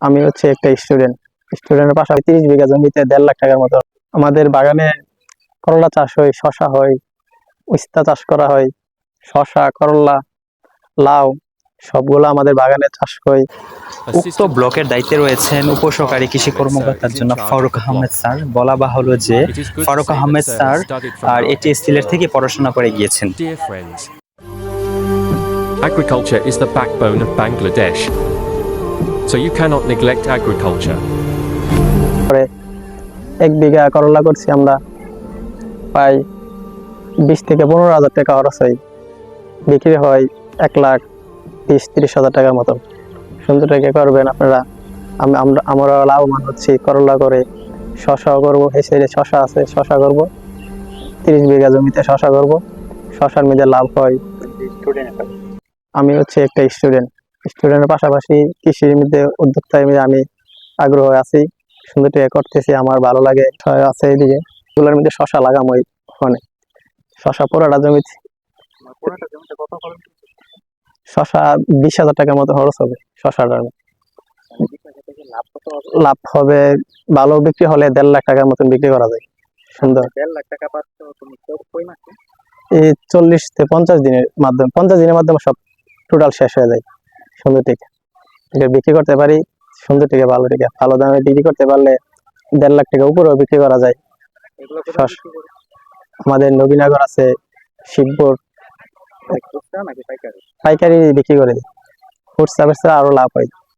আমি হচ্ছে একটা স্টুডেন্টের পাশাপাশি 30 বিঘা জমিতে 1.5 লাখ টাকার মতো আমাদের বাগানে করলা চাষ হয়, শশা হয়, উস্তা চাষ করা হয়, শশা, করলা, লাউ সবগুলো আমাদের বাগানে চাষ হয়। উক্ত ব্লকের দায়িত্বে রয়েছেন উপসহকারী কৃষি কর্মকর্তার জন্য ফারুক আহমেদ স্যার। বলা বাহুল্য যে ফারুক আহমেদ স্যার আর এটি সিলেট থেকে পড়াশোনা করে গিয়েছেন। Agriculture is the backbone of Bangladesh, so you cannot neglect agriculture. 1 বিঘা করলা করছি আমরা, প্রায় 20 থেকে 15 হাজার টাকা খরচ হয়, বিক্রি হয় 1,20,30,000 টাকার মতো। সুন্দর টাকা করবেন আপনারা। আমরা লাভবান হচ্ছি করলা করে, শশাও করবো, এই সাইডে শশা আছে, শশা করবো, 30 বিঘা জমিতে শশা করবো, শশার মধ্যে লাভ হয়। আমি হচ্ছে একটা স্টুডেন্টের পাশাপাশি কৃষির মধ্যে উদ্যোক্তার মধ্যে আমি আগ্রহ আছি, সুন্দর টাকা করতেছি, আমার ভালো লাগে আছে। এইদিকে এগুলোর মধ্যে শশা লাগাম, ওখানে শশা পুরোটা জমিতে শশা 20,000 টাকার মতো খরচ হবে। শশাটার লাভ হবে, ভালো বিক্রি হলে 1.5 লাখ টাকার মতন বিক্রি করা যায়। সুন্দর। 1.5 লাখ টাকা এই 40 থেকে 50 দিনের মাধ্যমে 50 দিনের মাধ্যমে সব টোটাল শেষ হয়ে যায়। সুন্দর টিকা এটা বিক্রি করতে পারি, সুন্দর টিকা ভালো টিকা ভালো দামে বিক্রি করতে পারলে 1.5 লাখ টাকা উপরেও বিক্রি করা যায়। আমাদের নবীনগর আছে, শিবপুর, পাইকারি বিক্রি করে ফুড সার্ভিস আরো লাভ হয়।